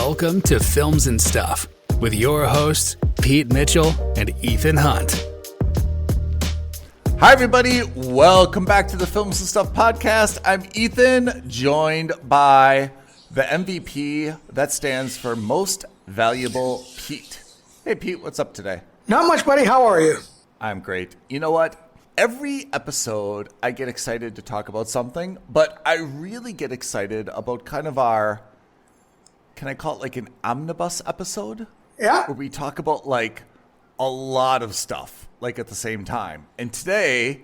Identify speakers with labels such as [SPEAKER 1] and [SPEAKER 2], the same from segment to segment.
[SPEAKER 1] Welcome to Films and Stuff with your hosts, Pete Mitchell and Ethan Hunt.
[SPEAKER 2] Hi, everybody. Welcome back to the Films and Stuff podcast. I'm Ethan, joined by the MVP that stands for Most Valuable Pete. Hey, Pete, what's up today?
[SPEAKER 3] Not much, buddy. How are you?
[SPEAKER 2] I'm great. You know what? Every episode, I get excited to talk about something, but I really get excited about kind of our, can I call it like an omnibus episode?
[SPEAKER 3] Yeah.
[SPEAKER 2] Where we talk about like a lot of stuff, like at the same time. And today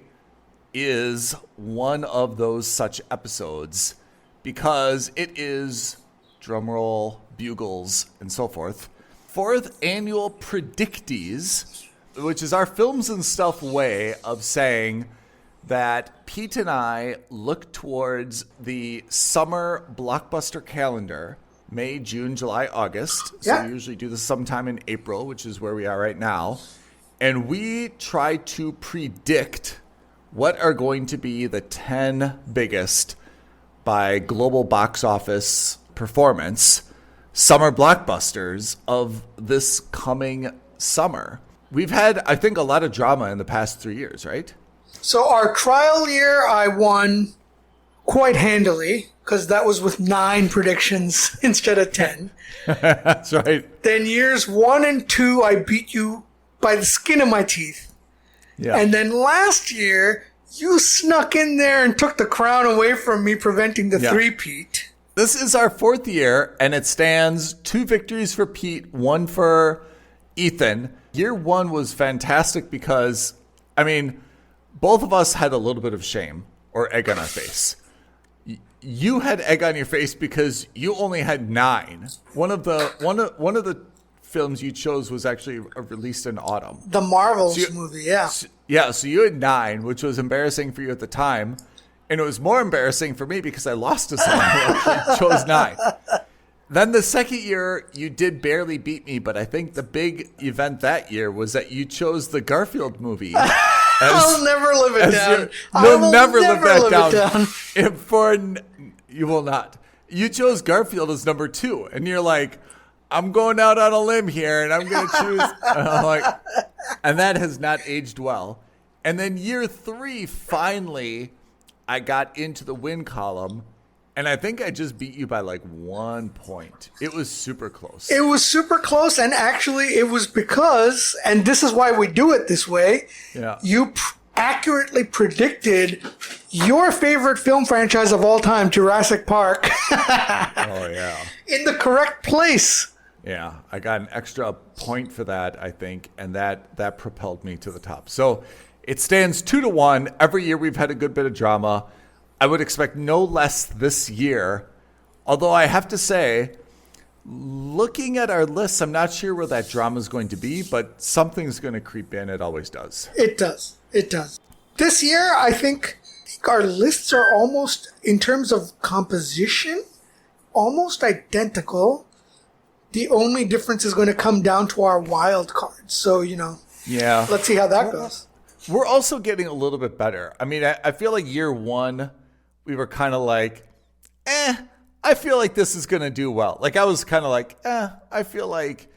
[SPEAKER 2] is one of those such episodes because it is, drumroll, bugles, and so forth, 4th annual Predicties, which is our Films and Stuff way of saying that Pete and I look towards the summer blockbuster calendar, May, June, July, August. So we usually do this sometime in April, which is where we are right now. And we try to predict what are going to be the 10 biggest by global box office performance summer blockbusters of this coming summer. We've had, I think, a lot of drama in the past 3 years, right?
[SPEAKER 3] So our trial year, I won quite handily because that was with 9 predictions instead of 10.
[SPEAKER 2] That's right.
[SPEAKER 3] Then years 1 and 2, I beat you by the skin of my teeth.
[SPEAKER 2] Yeah.
[SPEAKER 3] And then last year, you snuck in there and took the crown away from me, preventing the three-peat.
[SPEAKER 2] This is our 4th year, and it stands 2 victories for Pete, 1 for Ethan. Year 1 was fantastic because, I mean, both of us had a little bit of shame or egg on our face. You had egg on your face because you only had 9. One of the films you chose was actually released in autumn.
[SPEAKER 3] The Marvels movie, yeah.
[SPEAKER 2] So you had 9, which was embarrassing for you at the time. And it was more embarrassing for me because I lost to someone who actually chose 9. Then the second year, you did barely beat me, but I think the big event that year was that you chose the Garfield movie.
[SPEAKER 3] I'll never live it down.
[SPEAKER 2] You'll never live that down. You will not. You chose Garfield as number 2, and you're like, I'm going out on a limb here, and I'm going to choose. And I'm like, and that has not aged well. And then year 3, finally, I got into the win column. And I think I just beat you by like 1 point. It was super close.
[SPEAKER 3] It was super close. And actually, it was because, and this is why we do it this way, you accurately predicted your favorite film franchise of all time, Jurassic Park.
[SPEAKER 2] Oh, yeah.
[SPEAKER 3] In the correct place.
[SPEAKER 2] Yeah, I got an extra point for that, I think. And that propelled me to the top. So it stands 2-1. Every year we've had a good bit of drama. I would expect no less this year, although I have to say, looking at our lists, I'm not sure where that drama is going to be, but something's going to creep in. It always does.
[SPEAKER 3] It does. It does. This year, I think our lists are almost, in terms of composition, almost identical. The only difference is going to come down to our wild cards. So, let's see how that goes.
[SPEAKER 2] We're also getting a little bit better. I mean, I feel like year 1, we were kind of like, I feel like this is going to do well. Like, I was kind of like, I feel like,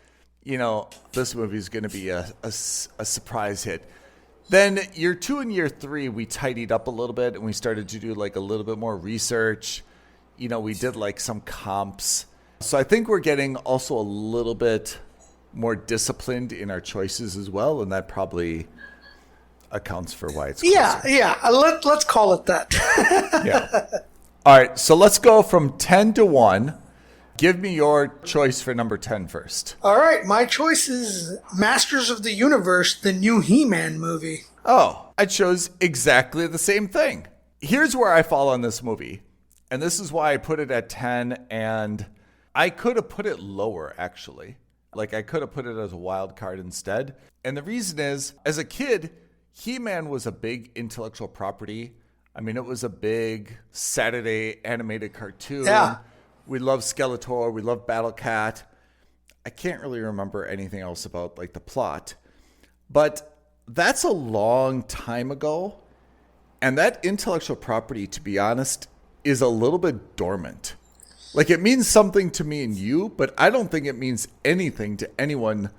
[SPEAKER 2] this movie is going to be a surprise hit. Then year 2 and year 3, we tidied up a little bit and we started to do like a little bit more research. We did like some comps. So I think we're getting also a little bit more disciplined in our choices as well. And that probably accounts for why it's closer.
[SPEAKER 3] Yeah. Let's call it that.
[SPEAKER 2] Yeah. All right. So let's go from 10 to 1. Give me your choice for number 10 first.
[SPEAKER 3] All right. My choice is Masters of the Universe, the new He-Man movie.
[SPEAKER 2] Oh, I chose exactly the same thing. Here's where I fall on this movie. And this is why I put it at 10. And I could have put it lower, actually. Like, I could have put it as a wild card instead. And the reason is, as a kid, He-Man was a big intellectual property. I mean, it was a big Saturday animated cartoon.
[SPEAKER 3] Yeah.
[SPEAKER 2] We loved Skeletor. We loved Battle Cat. I can't really remember anything else about like the plot. But that's a long time ago. And that intellectual property, to be honest, is a little bit dormant. Like, it means something to me and you, but I don't think it means anything to anyone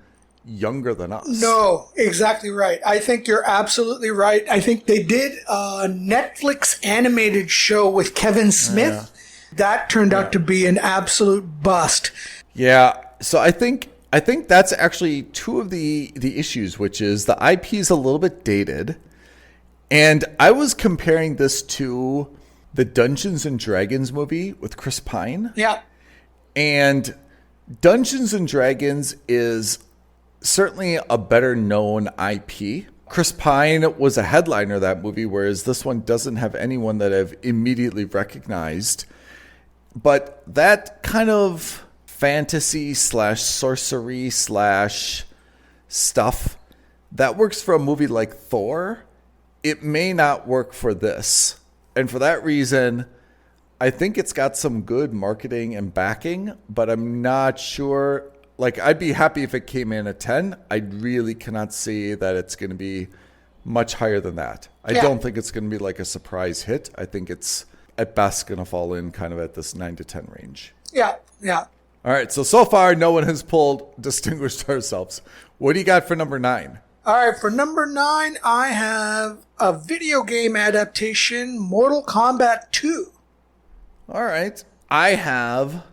[SPEAKER 2] younger than us.
[SPEAKER 3] No, exactly right. I think you're absolutely right. I think they did a Netflix animated show with Kevin Smith. That turned out to be an absolute bust.
[SPEAKER 2] Yeah. So I think that's actually two of the issues, which is the IP is a little bit dated. And I was comparing this to the Dungeons and Dragons movie with Chris Pine.
[SPEAKER 3] Yeah.
[SPEAKER 2] And Dungeons and Dragons is certainly a better known IP. Chris Pine was a headliner of that movie, whereas this one doesn't have anyone that I've immediately recognized. But that kind of fantasy / sorcery / stuff that works for a movie like Thor, it may not work for this. And for that reason, I think it's got some good marketing and backing, but I'm not sure. Like, I'd be happy if it came in at 10. I really cannot see that it's going to be much higher than that. I don't think it's going to be like a surprise hit. I think it's at best going to fall in kind of at this 9 to 10 range.
[SPEAKER 3] Yeah, yeah.
[SPEAKER 2] All right, so far, no one has distinguished ourselves. What do you got for number 9?
[SPEAKER 3] All right, for number 9, I have a video game adaptation, Mortal Kombat 2.
[SPEAKER 2] All right. I have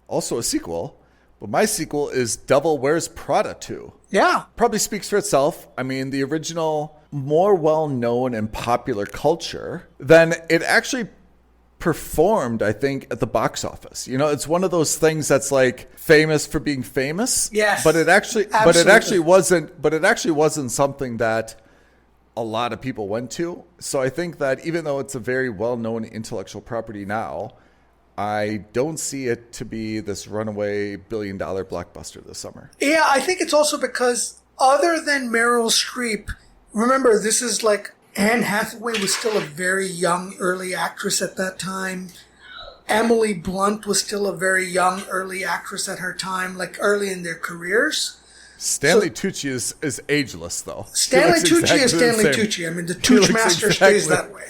[SPEAKER 2] also a sequel, but my sequel is Devil Wears Prada 2.
[SPEAKER 3] Yeah.
[SPEAKER 2] Probably speaks for itself. I mean, the original, more well-known in popular culture than it actually performed, I think, at the box office. You know, it's one of those things that's like famous for being famous.
[SPEAKER 3] Yes.
[SPEAKER 2] But it actually wasn't something that a lot of people went to. So I think that even though it's a very well-known intellectual property now, I don't see it to be this runaway billion-dollar blockbuster this summer.
[SPEAKER 3] Yeah, I think it's also because other than Meryl Streep, remember, this is like Anne Hathaway was still a very young early actress at that time. Emily Blunt was still a very young early actress at her time, like early in their careers.
[SPEAKER 2] Stanley Tucci is ageless, though.
[SPEAKER 3] Stanley Tucci is Stanley Tucci. I mean, the Tucci master stays that way.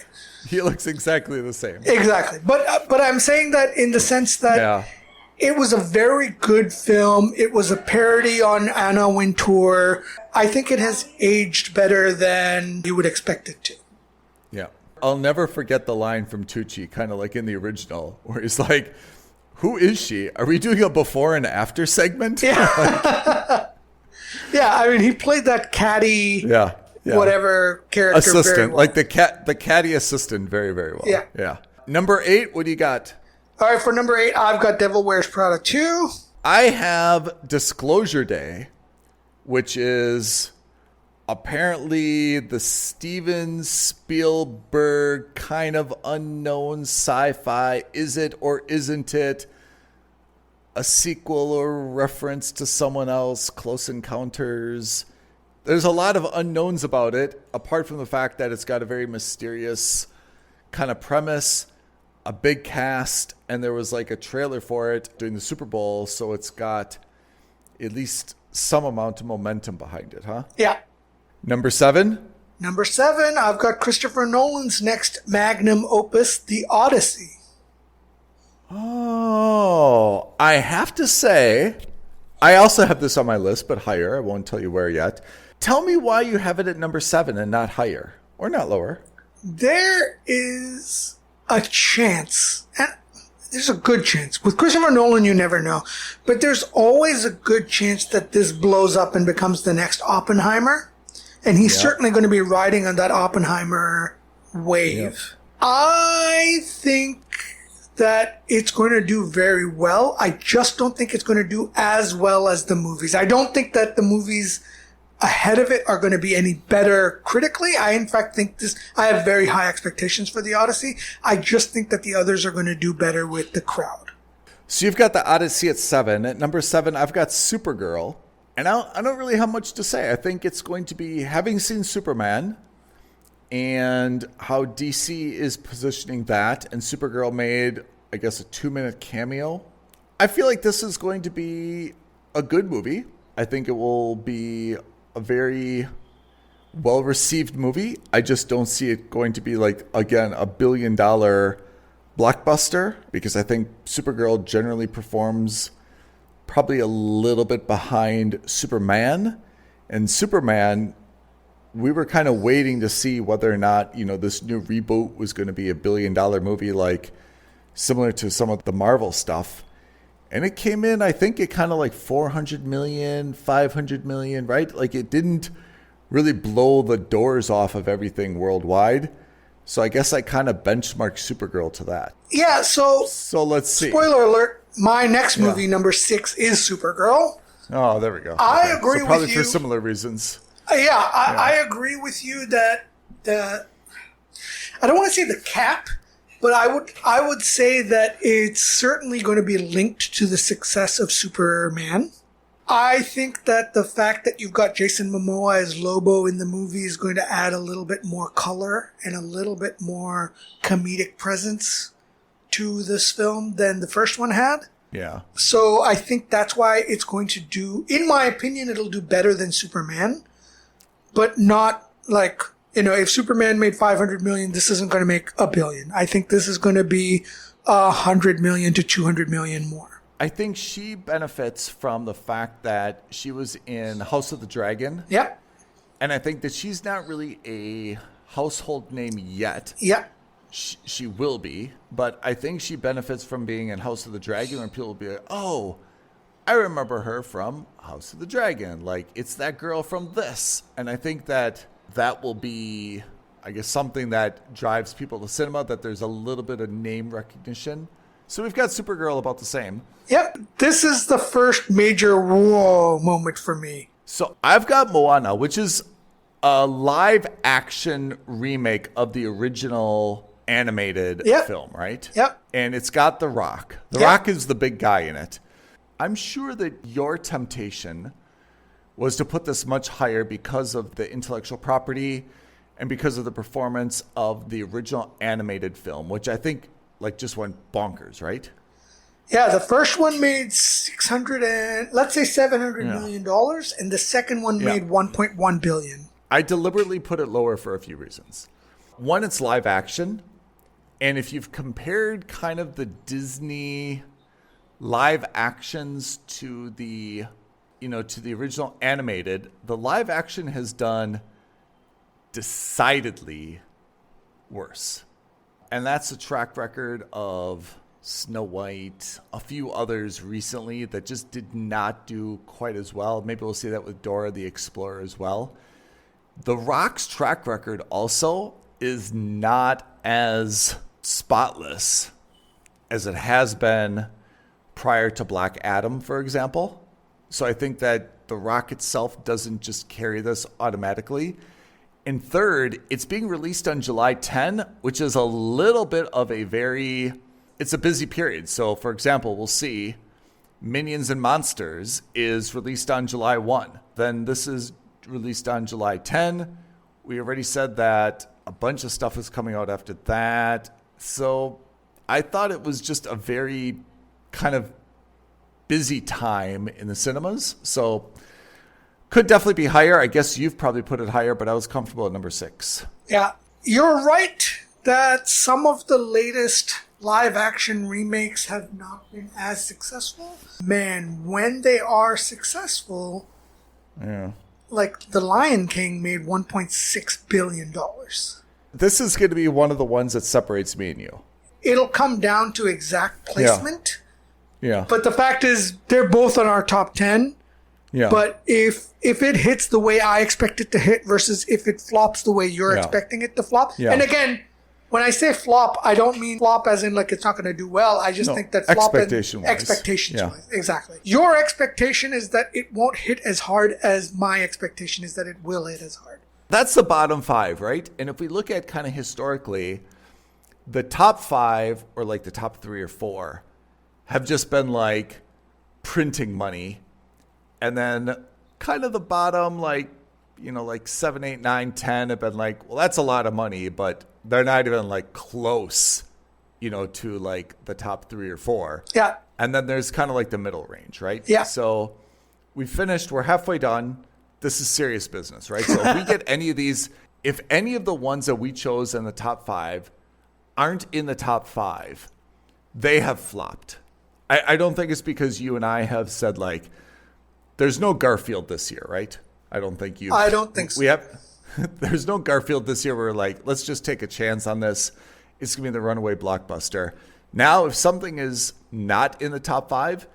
[SPEAKER 2] He looks exactly the same.
[SPEAKER 3] Exactly. But I'm saying that in the sense that it was a very good film. It was a parody on Anna Wintour. I think it has aged better than you would expect it to.
[SPEAKER 2] Yeah. I'll never forget the line from Tucci, kind of like in the original, where he's like, "Who is she? Are we doing a before and after segment?"
[SPEAKER 3] Yeah. Yeah, I mean, he played that catty, whatever character
[SPEAKER 2] assistant,
[SPEAKER 3] very well.
[SPEAKER 2] like the catty assistant, very, very well. Yeah. Number 8, what do you got?
[SPEAKER 3] All right, for number 8, I've got Devil Wears Prada 2.
[SPEAKER 2] I have Disclosure Day, which is apparently the Steven Spielberg kind of unknown sci-fi. Is it or isn't it a sequel or reference to someone else, Close Encounters? There's a lot of unknowns about it, apart from the fact that it's got a very mysterious kind of premise, a big cast, and there was like a trailer for it during the Super Bowl, so it's got at least some amount of momentum behind it, huh?
[SPEAKER 3] Yeah.
[SPEAKER 2] Number 7?
[SPEAKER 3] Number 7, I've got Christopher Nolan's next magnum opus, The Odyssey.
[SPEAKER 2] Oh, I have to say, I also have this on my list, but higher. I won't tell you where yet. Tell me why you have it at number 7 and not higher or not lower.
[SPEAKER 3] There is a chance, and there's a good chance. With Christopher Nolan, you never know. But there's always a good chance that this blows up and becomes the next Oppenheimer. And he's certainly going to be riding on that Oppenheimer wave. Yep. I think that it's going to do very well. I just don't think it's going to do as well as the movies. I don't think that the movies ahead of it are going to be any better critically. I, in fact, think I have very high expectations for The Odyssey. I just think that the others are going to do better with the crowd.
[SPEAKER 2] So you've got The Odyssey at 7. At number 7, I've got Supergirl. And I don't really have much to say. I think it's going to be, having seen Superman and how DC is positioning that, and Supergirl made, I guess, a 2-minute cameo. I feel like this is going to be a good movie. I think it will be a very well-received movie. I just don't see it going to be like, again, $1 billion blockbuster, because I think Supergirl generally performs probably a little bit behind Superman. And Superman, we were kind of waiting to see whether or not, this new reboot was going to be $1 billion movie, like similar to some of the Marvel stuff. And it came in, I think it kind of like 400 million, 500 million, right? Like it didn't really blow the doors off of everything worldwide. So I guess I kind of benchmarked Supergirl to that.
[SPEAKER 3] Yeah, so
[SPEAKER 2] let's see.
[SPEAKER 3] Spoiler alert, my next movie, number 6, is Supergirl.
[SPEAKER 2] Oh, there we go.
[SPEAKER 3] I agree with you.
[SPEAKER 2] Probably for similar reasons.
[SPEAKER 3] I agree with you that I don't want to say the cap, but I would say that it's certainly going to be linked to the success of Superman. I think that the fact that you've got Jason Momoa as Lobo in the movie is going to add a little bit more color and a little bit more comedic presence to this film than the first one had.
[SPEAKER 2] Yeah.
[SPEAKER 3] So I think that's why it's going to do, in my opinion, it'll do better than Superman, but not like, if Superman made 500 million, this isn't going to make $1 billion. I think this is going to be 100 million to 200 million more.
[SPEAKER 2] I think she benefits from the fact that she was in House of the Dragon.
[SPEAKER 3] Yep.
[SPEAKER 2] And I think that she's not really a household name yet.
[SPEAKER 3] Yep.
[SPEAKER 2] She will be, but I think she benefits from being in House of the Dragon, and people will be like, oh, I remember her from House of the Dragon. Like, it's that girl from this. And I think that will be, I guess, something that drives people to cinema, that there's a little bit of name recognition. So we've got Supergirl about the same.
[SPEAKER 3] Yep. This is the first major whoa moment for me.
[SPEAKER 2] So I've got Moana, which is a live action remake of the original animated film, right?
[SPEAKER 3] Yep.
[SPEAKER 2] And it's got The Rock. The Rock is the big guy in it. I'm sure that your temptation was to put this much higher because of the intellectual property and because of the performance of the original animated film, which I think just went bonkers, right?
[SPEAKER 3] Yeah, the first one made $700 million dollars, and the second one made $1.1 billion.
[SPEAKER 2] I deliberately put it lower for a few reasons. One, it's live action. And if you've compared kind of the Disney live actions to the original animated, the live action has done decidedly worse. And that's a track record of Snow White, a few others recently that just did not do quite as well. Maybe we'll see that with Dora the Explorer as well. The Rock's track record also is not as spotless as it has been prior to Black Adam, for example. So I think that The Rock itself doesn't just carry this automatically. And third, it's being released on July 10, which is a little bit of it's a busy period. So for example, we'll see Minions and Monsters is released on July 1. Then this is released on July 10. We already said that a bunch of stuff is coming out after that. So I thought it was just a very kind of busy time in the cinemas. So could definitely be higher. I guess you've probably put it higher, but I was comfortable at number 6.
[SPEAKER 3] Yeah, you're right that some of the latest live action remakes have not been as successful. Man, when they are successful, like The Lion King made $1.6 billion.
[SPEAKER 2] This is going to be one of the ones that separates me and you.
[SPEAKER 3] It'll come down to exact placement.
[SPEAKER 2] Yeah.
[SPEAKER 3] But the fact is, they're both on our top 10.
[SPEAKER 2] Yeah.
[SPEAKER 3] But if it hits the way I expect it to hit versus if it flops the way you're expecting it to flop.
[SPEAKER 2] Yeah.
[SPEAKER 3] And again, when I say flop, I don't mean flop as in like it's not going to do well. I just think that flop expectations-wise. Exactly. Your expectation is that it won't hit as hard as my expectation is that it will hit as hard.
[SPEAKER 2] That's the bottom 5, right? And if we look at kind of historically, the top 5 or like the top 3 or 4 have just been like printing money. And then kind of the bottom, like 7, 8, 9, 10 have been like, well, that's a lot of money, but they're not even like close, to like the top 3 or 4.
[SPEAKER 3] Yeah.
[SPEAKER 2] And then there's kind of like the middle range, right?
[SPEAKER 3] Yeah.
[SPEAKER 2] So we finished, we're halfway done. This is serious business, right? So if we get any of these, if any of the ones that we chose in the top 5, aren't in the top 5, they have flopped. I don't think it's because you and I have said, like, there's no Garfield this year, right? I don't think so. We have. There's no Garfield this year. We're like, let's just take a chance on this. It's going to be the runaway blockbuster. Now, if something is not in the top 5,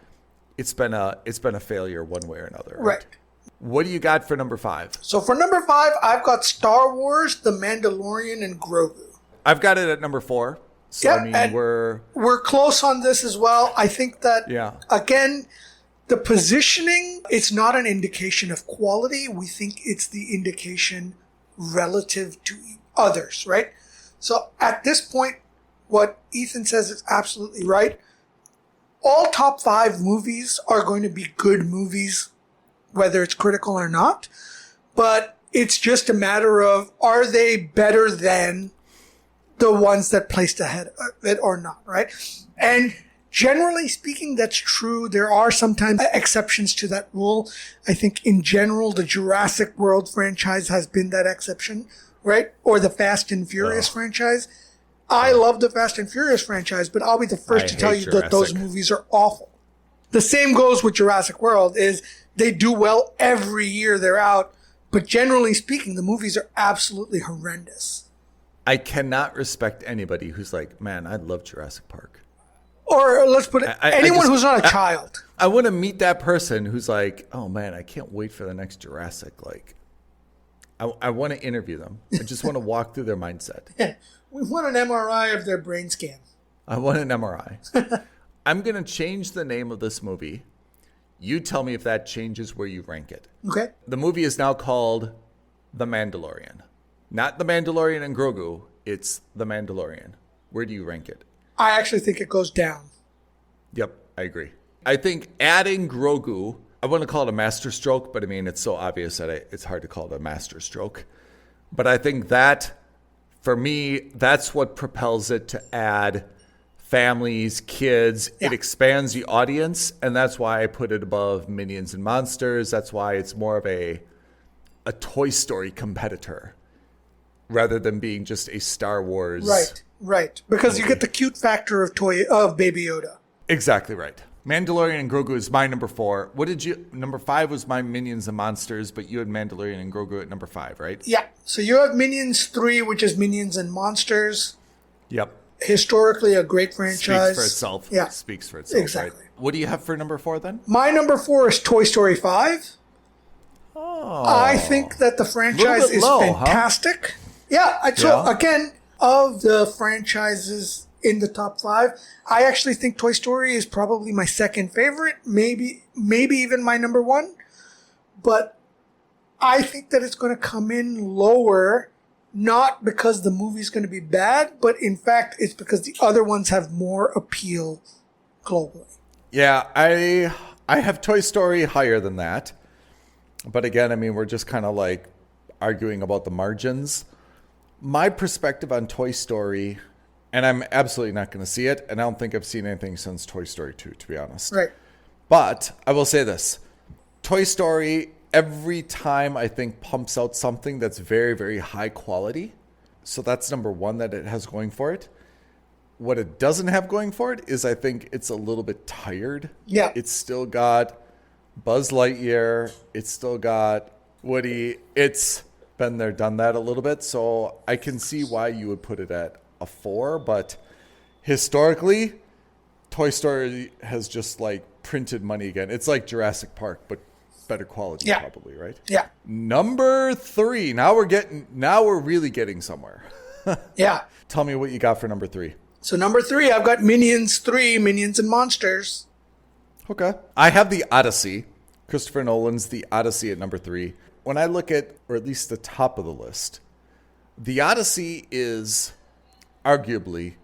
[SPEAKER 2] it's been a failure one way or another.
[SPEAKER 3] Right.
[SPEAKER 2] What do you got for number 5?
[SPEAKER 3] So for number 5, I've got Star Wars, The Mandalorian, and Grogu.
[SPEAKER 2] I've got it at number 4. So,
[SPEAKER 3] yeah,
[SPEAKER 2] I mean,
[SPEAKER 3] we're close on this as well. I think that, again, the positioning, it's not an indication of quality. We think it's the indication relative to others, right? So at this point, what Ethan says is absolutely right. All top 5 movies are going to be good movies, whether it's critical or not. But it's just a matter of, are they better than the ones that placed ahead of it or not, right? And generally speaking, that's true. There are sometimes exceptions to that rule. I think in general, the Jurassic World franchise has been that exception, right? Or the Fast and Furious franchise. I love the Fast and Furious franchise, but I'll be the first to tell you that those movies are awful. The same goes with Jurassic World, is they do well every year they're out, but generally speaking, the movies are absolutely horrendous.
[SPEAKER 2] I cannot respect anybody who's like, man, I love Jurassic Park.
[SPEAKER 3] Or let's put it, anyone who's not a child.
[SPEAKER 2] I want to meet that person who's like, oh man, I can't wait for the next Jurassic. Like, I want to interview them. I just want to walk through their mindset.
[SPEAKER 3] Yeah. We want an MRI of their brain scan.
[SPEAKER 2] I want an MRI. I'm going to change the name of this movie. You tell me if that changes where you rank it.
[SPEAKER 3] Okay.
[SPEAKER 2] The movie is now called The Mandalorian. Not The Mandalorian and Grogu. It's The Mandalorian. Where do you rank it?
[SPEAKER 3] I actually think it goes down.
[SPEAKER 2] Yep, I agree. I think adding Grogu, I want to call it a masterstroke, but I mean, it's so obvious that it's hard to call it a masterstroke. But I think that, for me, that's what propels it to add families, kids. Yeah. It expands the audience, and that's why I put it above Minions and Monsters. That's why it's more of a Toy Story competitor rather than being just a Star Wars.
[SPEAKER 3] Right. Because movie. You get the cute factor of Baby Yoda.
[SPEAKER 2] Exactly right. Mandalorian and Grogu is my number 4. What did you? Number 5 was my Minions and Monsters, but you had Mandalorian and Grogu at number 5, right?
[SPEAKER 3] Yeah. So you have Minions 3, which is Minions and Monsters.
[SPEAKER 2] Yep.
[SPEAKER 3] Historically a great franchise.
[SPEAKER 2] Speaks for itself.
[SPEAKER 3] Yeah.
[SPEAKER 2] Speaks for itself.
[SPEAKER 3] Exactly.
[SPEAKER 2] Right? What do you have for number 4 then?
[SPEAKER 3] My number 4 is Toy Story 5.
[SPEAKER 2] Oh.
[SPEAKER 3] I think that the franchise is fantastic. Huh? Yeah. So again, of the franchises in the top 5, I actually think Toy Story is probably my second favorite, maybe even my number 1. But I think that it's going to come in lower, not because the movie's going to be bad, but in fact, it's because the other ones have more appeal globally.
[SPEAKER 2] Yeah, I have Toy Story higher than that. But again, I mean, we're just kind of like arguing about the margins. My perspective on Toy Story, and I'm absolutely not going to see it, and I don't think I've seen anything since Toy Story 2, to be honest.
[SPEAKER 3] Right.
[SPEAKER 2] But I will say this. Toy Story, every time I think pumps out something that's very, very high quality. So that's number 1 that it has going for it. What it doesn't have going for it is I think it's a little bit tired.
[SPEAKER 3] Yeah.
[SPEAKER 2] It's still got Buzz Lightyear. It's still got Woody. It's been there, done that a little bit. So I can see why you would put it at a 4. But historically, Toy Story has just like printed money again. It's like Jurassic Park, but better quality, probably, right?
[SPEAKER 3] Yeah.
[SPEAKER 2] Number 3. Now we're really getting somewhere.
[SPEAKER 3] Yeah.
[SPEAKER 2] Tell me what you got for number 3.
[SPEAKER 3] So number 3, I've got Minions 3, Minions and Monsters.
[SPEAKER 2] Okay. I have The Odyssey. Christopher Nolan's The Odyssey at number 3. When I look at, or at least the top of the list, The Odyssey is arguably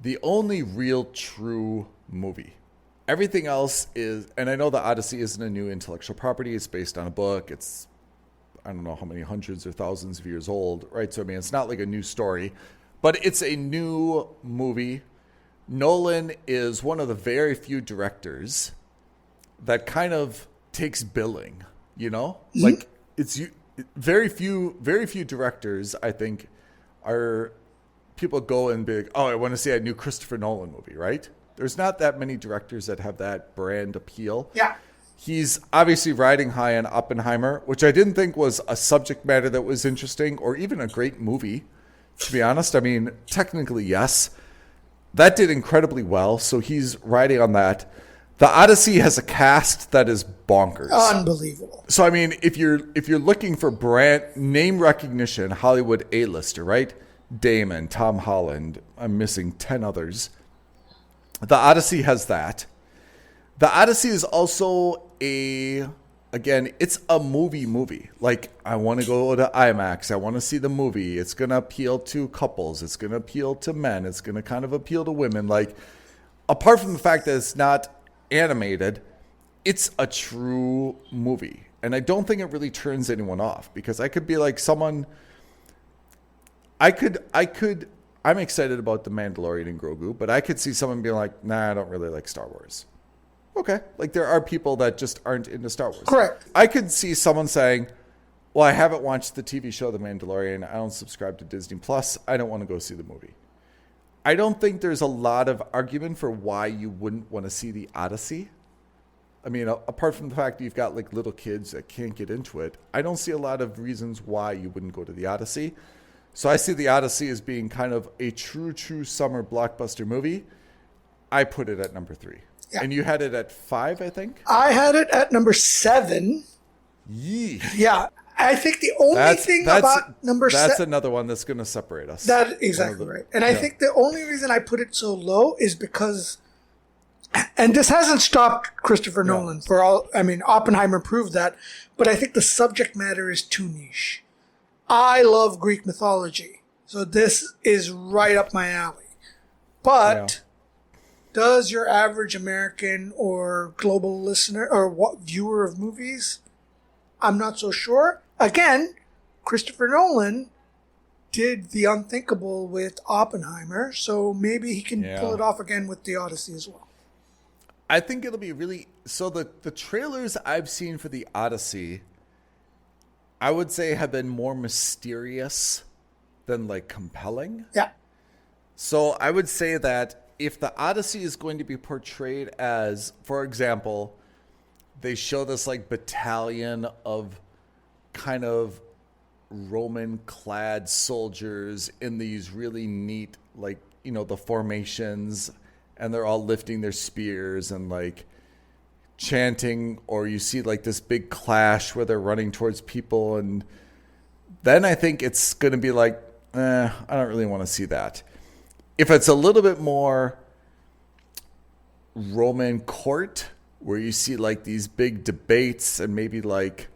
[SPEAKER 2] the only real true movie. Everything else is, and I know The Odyssey isn't a new intellectual property. It's based on a book. It's, I don't know how many hundreds or thousands of years old, right? So, I mean, it's not like a new story, but it's a new movie. Nolan is one of the very few directors that kind of takes billing, you know? Mm-hmm. Like, it's very few directors, I think, are people go and be like, oh, I want to see a new Christopher Nolan movie, right? There's not that many directors that have that brand appeal.
[SPEAKER 3] Yeah.
[SPEAKER 2] He's obviously riding high on Oppenheimer, which I didn't think was a subject matter that was interesting or even a great movie, to be honest. I mean, technically, yes. That did incredibly well, so he's riding on that. The Odyssey has a cast that is bonkers.
[SPEAKER 3] Unbelievable.
[SPEAKER 2] So, I mean, if you're looking for brand name recognition, Hollywood A-lister, right? Damon, Tom Holland, I'm missing 10 others. The Odyssey has that. The Odyssey is also it's a movie. Like, I want to go to IMAX. I want to see the movie. It's going to appeal to couples. It's going to appeal to men. It's going to kind of appeal to women. Like, apart from the fact that it's not animated, it's a true movie. And I don't think it really turns anyone off, because I could be like someone, I'm excited about The Mandalorian and Grogu, but I could see someone being like, nah, I don't really like Star Wars. Okay. Like, there are people that just aren't into Star Wars.
[SPEAKER 3] Correct.
[SPEAKER 2] I could see someone saying, well, I haven't watched the TV show The Mandalorian. I don't subscribe to Disney Plus. I don't want to go see the movie. I don't think there's a lot of argument for why you wouldn't want to see the Odyssey. I mean, apart from the fact that you've got like little kids that can't get into it, I don't see a lot of reasons why you wouldn't go to the Odyssey. So I see the Odyssey as being kind of a true summer blockbuster movie. I put it at number 3. Yeah. And you had it at 5, I think?
[SPEAKER 3] I had it at number 7.
[SPEAKER 2] Yee.
[SPEAKER 3] Yeah. I think the only thing about number 7...
[SPEAKER 2] That's another one that's going to separate us.
[SPEAKER 3] Exactly right. And I think the only reason I put it so low is because... And this hasn't stopped Christopher Nolan for all... I mean, Oppenheimer proved that. But I think the subject matter is too niche. I love Greek mythology. So this is right up my alley. But... Does your average American or global listener or viewer of movies? I'm not so sure. Again, Christopher Nolan did the unthinkable with Oppenheimer, so maybe he can pull it off again with the Odyssey as well.
[SPEAKER 2] I think it'll be really... So the trailers I've seen for the Odyssey, I would say have been more mysterious than like compelling.
[SPEAKER 3] Yeah.
[SPEAKER 2] So I would say that if the Odyssey is going to be portrayed as, for example, they show this like battalion of kind of Roman-clad soldiers in these really neat, like, you know, the formations, and they're all lifting their spears and like chanting, or you see like this big clash where they're running towards people, and then I think it's going to be like, I don't really want to see that. If it's a little bit more Roman court, where you see like these big debates and maybe like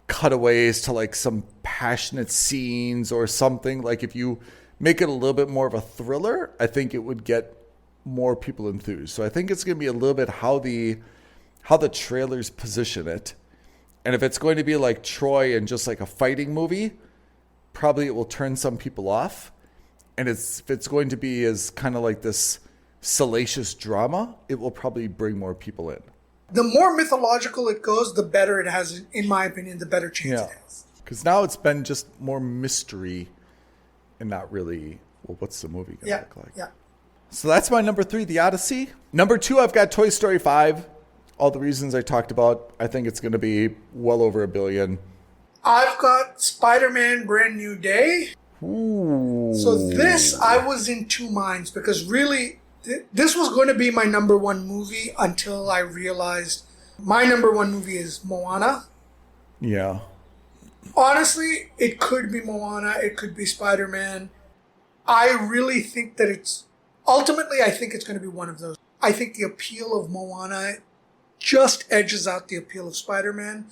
[SPEAKER 2] cutaways to like some passionate scenes or something, like if you make it a little bit more of a thriller, I think it would get more people enthused. So I think it's going to be a little bit how the trailers position it. And if it's going to be like Troy and just like a fighting movie, probably it will turn some people off. And if it's going to be as kind of like this salacious drama, it will probably bring more people in.
[SPEAKER 3] The more mythological it goes, the better it has, in my opinion, the better chance it has. Because
[SPEAKER 2] now it's been just more mystery and not really, well, what's the movie going to look like?
[SPEAKER 3] Yeah.
[SPEAKER 2] So that's my number 3, The Odyssey. Number 2, I've got Toy Story 5. All the reasons I talked about. I think it's going to be well over $1 billion.
[SPEAKER 3] I've got Spider-Man Brand New Day.
[SPEAKER 2] Ooh.
[SPEAKER 3] So this, I was in two minds, because really, this was going to be my number 1 movie until I realized my number 1 movie is Moana.
[SPEAKER 2] Yeah.
[SPEAKER 3] Honestly, it could be Moana. It could be Spider-Man. I really think that ultimately, I think it's going to be one of those. I think the appeal of Moana just edges out the appeal of Spider-Man.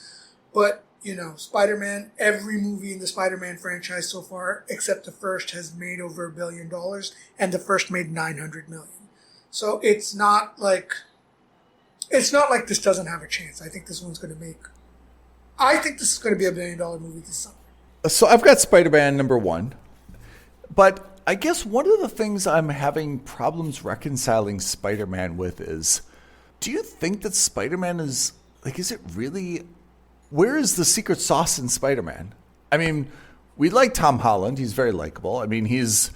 [SPEAKER 3] But, you know, Spider-Man, every movie in the Spider-Man franchise so far, except the first, has made over $1 billion. And the first made $900 million. So it's not like this doesn't have a chance. I think this one's going to I think this is going to be $1 billion movie this summer.
[SPEAKER 2] So I've got Spider-Man number 1. But I guess one of the things I'm having problems reconciling Spider-Man with is, do you think that Spider-Man is it really, where is the secret sauce in Spider-Man? I mean, We like Tom Holland. He's very likable. I mean, he's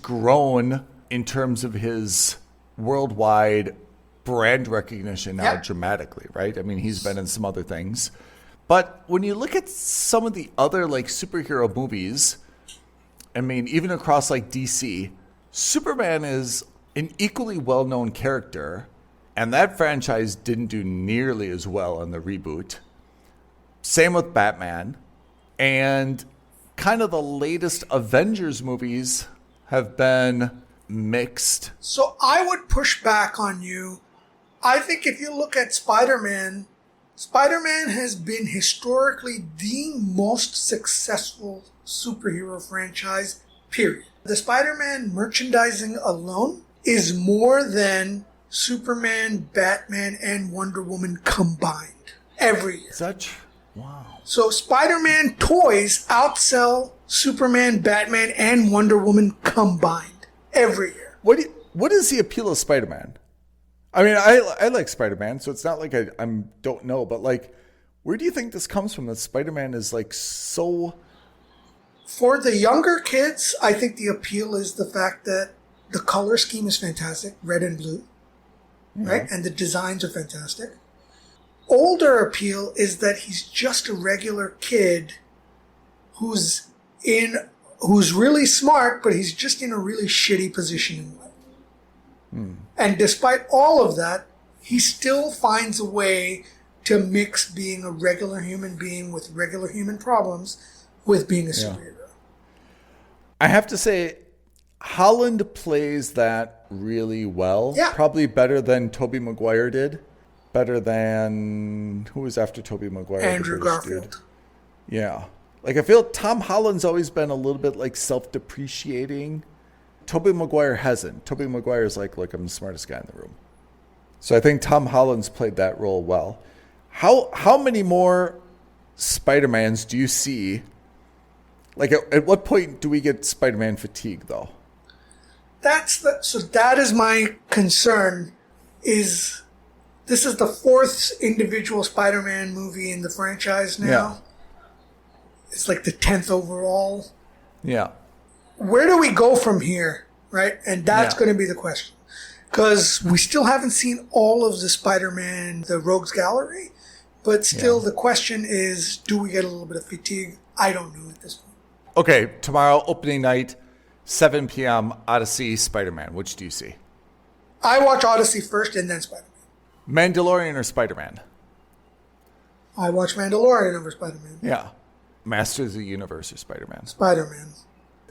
[SPEAKER 2] grown in terms of his worldwide brand recognition now dramatically, right? I mean, he's been in some other things. But when you look at some of the other like superhero movies, I mean, even across like DC, Superman is an equally well-known character, and that franchise didn't do nearly as well on the reboot. Same with Batman. And kind of the latest Avengers movies have been mixed.
[SPEAKER 3] So I would push back on you. I think if you look at Spider-Man, Spider-Man has been historically the most successful superhero franchise, period. The Spider-Man merchandising alone is more than Superman, Batman, and Wonder Woman combined every year.
[SPEAKER 2] Wow.
[SPEAKER 3] So Spider-Man toys outsell Superman, Batman, and Wonder Woman combined every year.
[SPEAKER 2] What is the appeal of Spider-Man? I mean, I like Spider-Man, so it's not like I don't know, but like, where do you think this comes from that Spider-Man is like so...
[SPEAKER 3] For the younger kids, I think the appeal is the fact that the color scheme is fantastic, red and blue, right? And the designs are fantastic. Older appeal is that he's just a regular kid who's really smart, but he's just in a really shitty position in life. And despite all of that, he still finds a way to mix being a regular human being with regular human problems with being a superhero.
[SPEAKER 2] I have to say, Holland plays that really well.
[SPEAKER 3] Yeah.
[SPEAKER 2] Probably better than Tobey Maguire did. Better than... Who was after Tobey Maguire?
[SPEAKER 3] Andrew Garfield.
[SPEAKER 2] Yeah. Like, I feel Tom Holland's always been a little bit, like, self-depreciating. Tobey Maguire hasn't. Tobey Maguire's like, look, I'm the smartest guy in the room. So I think Tom Holland's played that role well. How many more Spider-Mans do you see? Like, at what point do we get Spider-Man fatigue, though?
[SPEAKER 3] So that is my concern, is this is the fourth individual Spider-Man movie in the franchise now.
[SPEAKER 2] Yeah.
[SPEAKER 3] It's like the 10th overall.
[SPEAKER 2] Yeah.
[SPEAKER 3] Where do we go from here, right? And that's going to be the question. Because we still haven't seen all of the Spider-Man, the Rogues Gallery. But still, the question is, do we get a little bit of fatigue? I don't know at this point.
[SPEAKER 2] Okay, tomorrow, opening night, 7 p.m., Odyssey, Spider-Man. Which do you see?
[SPEAKER 3] I watch Odyssey first and then Spider-Man.
[SPEAKER 2] Mandalorian or Spider-Man?
[SPEAKER 3] I watch Mandalorian over Spider-Man.
[SPEAKER 2] Yeah. Masters of the Universe or Spider-Man?
[SPEAKER 3] Spider-Man.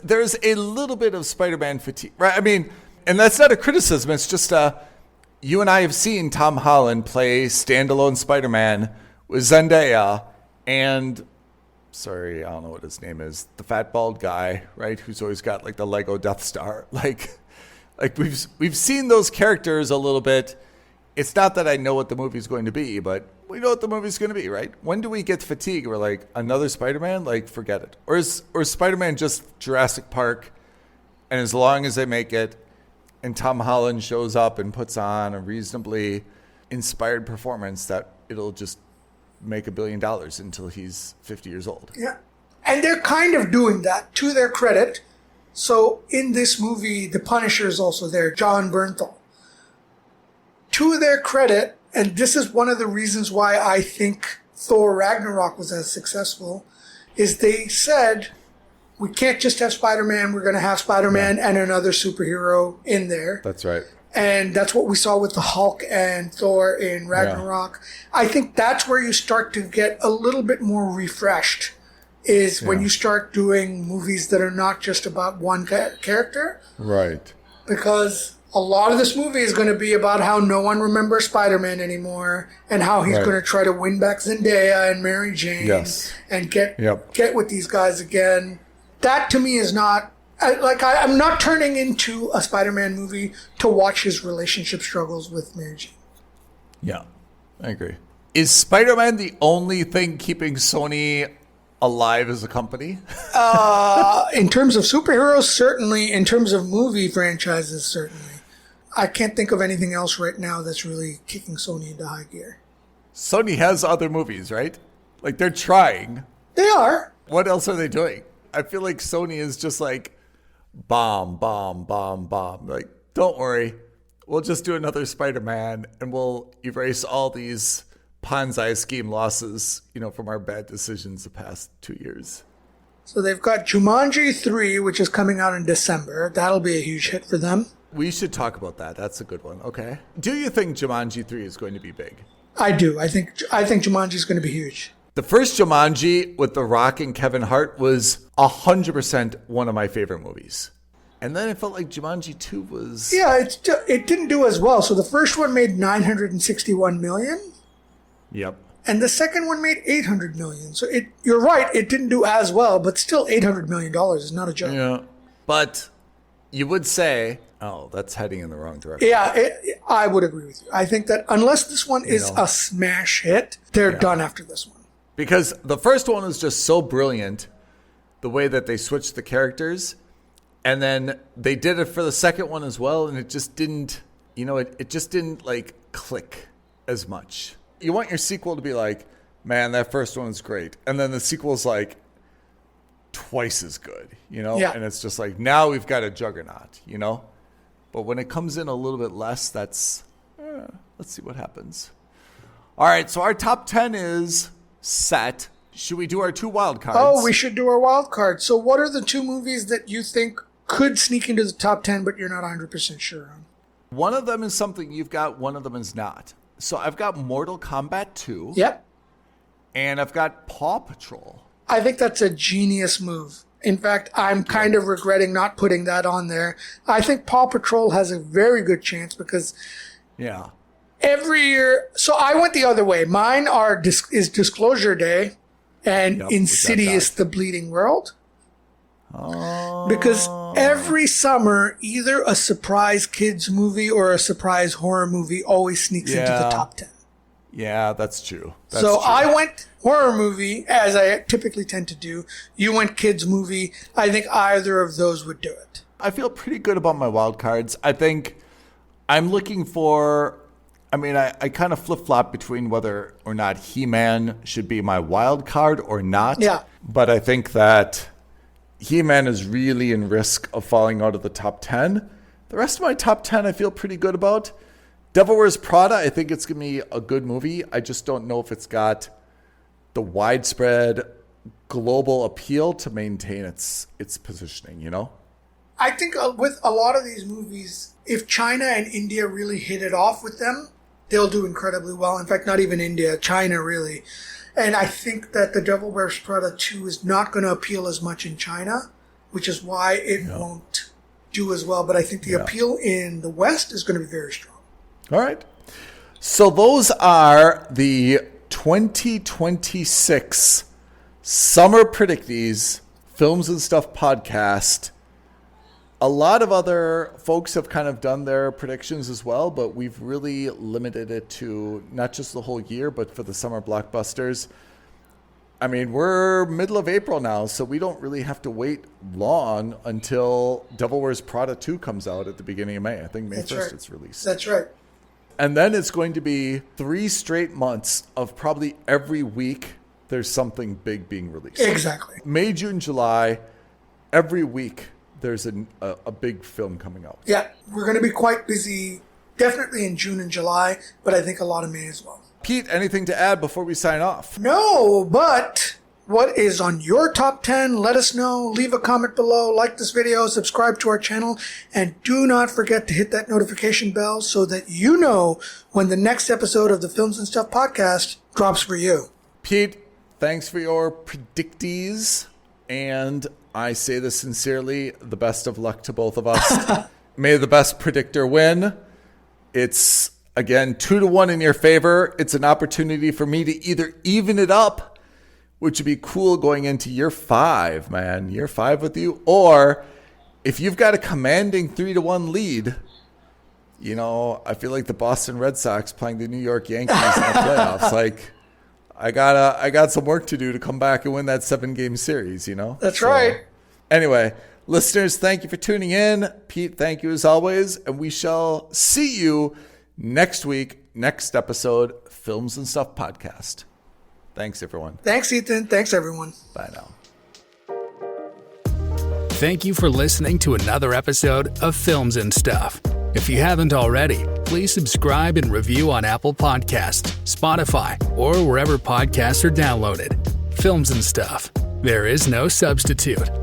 [SPEAKER 2] There's a little bit of Spider-Man fatigue, right? I mean, and that's not a criticism. It's just you and I have seen Tom Holland play standalone Spider-Man with Zendaya and, sorry, I don't know what his name is, the fat bald guy, right? Who's always got like the Lego Death Star. Like we've seen those characters a little bit. It's not that I know what the movie's going to be, but we know what the movie's going to be, right? When do we get fatigue? We're like, another Spider-Man? Like, forget it. Or is Spider-Man just Jurassic Park, and as long as they make it, and Tom Holland shows up and puts on a reasonably inspired performance, that it'll just make $1 billion until he's 50 years old.
[SPEAKER 3] Yeah. And they're kind of doing that, to their credit. So in this movie, the Punisher is also there, John Bernthal. To their credit, and this is one of the reasons why I think Thor Ragnarok was as successful, is they said, we can't just have Spider-Man, we're going to have Spider-Man and another superhero in there.
[SPEAKER 2] That's right.
[SPEAKER 3] And that's what we saw with the Hulk and Thor in Ragnarok. Yeah. I think that's where you start to get a little bit more refreshed, is when you start doing movies that are not just about one character.
[SPEAKER 2] Right.
[SPEAKER 3] Because a lot of this movie is going to be about how no one remembers Spider-Man anymore and how he's going to try to win back Zendaya and Mary Jane and get with these guys again. That to me is not... I'm not turning into a Spider-Man movie to watch his relationship struggles with Mary Jane.
[SPEAKER 2] Yeah, I agree. Is Spider-Man the only thing keeping Sony alive as a company?
[SPEAKER 3] In terms of superheroes, certainly. In terms of movie franchises, certainly. I can't think of anything else right now that's really kicking Sony into high gear.
[SPEAKER 2] Sony has other movies, right? Like, they're trying.
[SPEAKER 3] They are.
[SPEAKER 2] What else are they doing? I feel like Sony is just like bomb. Like, don't worry. We'll just do another Spider-Man and we'll erase all these Ponzi scheme losses, from our bad decisions the past 2 years.
[SPEAKER 3] So they've got Jumanji 3, which is coming out in December. That'll be a huge hit for them.
[SPEAKER 2] We should talk about that. That's a good one. Okay. Do you think Jumanji 3 is going to be big?
[SPEAKER 3] I do. I think Jumanji is going to be huge.
[SPEAKER 2] The first Jumanji with The Rock and Kevin Hart was 100% one of my favorite movies. And then it felt like Jumanji 2 was...
[SPEAKER 3] Yeah, it didn't do as well. So the first one made $961 million.
[SPEAKER 2] Yep.
[SPEAKER 3] And the second one made $800 million. So you're right, it didn't do as well, but still $800 million is not a joke.
[SPEAKER 2] Yeah. But you would say, oh, that's heading in the wrong direction.
[SPEAKER 3] Yeah, I would agree with you. I think that unless this one is a smash hit, they're done after this one.
[SPEAKER 2] Because the first one was just so brilliant, the way that they switched the characters. And then they did it for the second one as well, and it just didn't, it just didn't, click as much. You want your sequel to be like, man, that first one is great. And then the sequel is twice as good,
[SPEAKER 3] Yeah.
[SPEAKER 2] And it's just now we've got a juggernaut, But when it comes in a little bit less, that's, let's see what happens. All right, so our top 10 is set. Should we do our 2 wild cards?
[SPEAKER 3] Oh, we should do our wild card. So what are the 2 movies that you think could sneak into the top 10, but you're not 100% sure on?
[SPEAKER 2] One of them is something you've got, one of them is not. So I've got Mortal Kombat 2.
[SPEAKER 3] Yep.
[SPEAKER 2] And I've got Paw Patrol.
[SPEAKER 3] I think that's a genius move. In fact, I'm kind of regretting not putting that on there. I think Paw Patrol has a very good chance because every year... So I went the other way. Mine is Disclosure Day and Insidious: The Bleeding World.
[SPEAKER 2] Oh.
[SPEAKER 3] Because every summer, either a surprise kids movie or a surprise horror movie always sneaks into the top 10.
[SPEAKER 2] Yeah, that's true.
[SPEAKER 3] I went horror movie, as I typically tend to do. You went kids movie. I think either of those would do it.
[SPEAKER 2] I feel pretty good about my wild cards. I think I'm looking for... I kind of flip-flop between whether or not He-Man should be my wild card or not.
[SPEAKER 3] Yeah.
[SPEAKER 2] But I think that He-Man is really in risk of falling out of the top 10. The rest of my top 10 I feel pretty good about. Devil Wears Prada, I think it's going to be a good movie. I just don't know if it's got the widespread global appeal to maintain its positioning,
[SPEAKER 3] I think with a lot of these movies, if China and India really hit it off with them, they'll do incredibly well. In fact, not even India, China really. And I think that The Devil Wears Prada 2 is not going to appeal as much in China, which is why it won't do as well. But I think the appeal in the West is going to be very strong.
[SPEAKER 2] All right. So those are the 2026 Summer Predicties Films and Stuff podcast. A lot of other folks have kind of done their predictions as well, but we've really limited it to not just the whole year, but for the summer blockbusters. We're middle of April now, so we don't really have to wait long until Devil Wears Prada 2 comes out at the beginning of May. I think May 1st it's released.
[SPEAKER 3] That's right.
[SPEAKER 2] And then it's going to be 3 straight months of probably every week there's something big being released.
[SPEAKER 3] Exactly.
[SPEAKER 2] May, June, July, every week there's a big film coming out.
[SPEAKER 3] Yeah, we're going to be quite busy, definitely in June and July, but I think a lot of May as well.
[SPEAKER 2] Pete, anything to add before we sign off?
[SPEAKER 3] No, but what is on your top 10? Let us know. Leave a comment below. Like this video. Subscribe to our channel. And do not forget to hit that notification bell so that you know when the next episode of the Films and Stuff podcast drops for you.
[SPEAKER 2] Pete, thanks for your predictees. And I say this sincerely, the best of luck to both of us. May the best predictor win. It's, again, 2-1 in your favor. It's an opportunity for me to either even it up, which would be cool going into year 5, man. Year 5 with you. Or if you've got a commanding 3-1 lead, I feel like the Boston Red Sox playing the New York Yankees in the playoffs. I got some work to do to come back and win that 7-game series,
[SPEAKER 3] That's right.
[SPEAKER 2] Anyway, listeners, thank you for tuning in. Pete, thank you as always. And we shall see you next week, next episode, Films and Stuff podcast. Thanks, everyone.
[SPEAKER 3] Thanks, Ethan. Thanks, everyone.
[SPEAKER 2] Bye now.
[SPEAKER 1] Thank you for listening to another episode of Films and Stuff. If you haven't already, please subscribe and review on Apple Podcasts, Spotify, or wherever podcasts are downloaded. Films and Stuff. There is no substitute.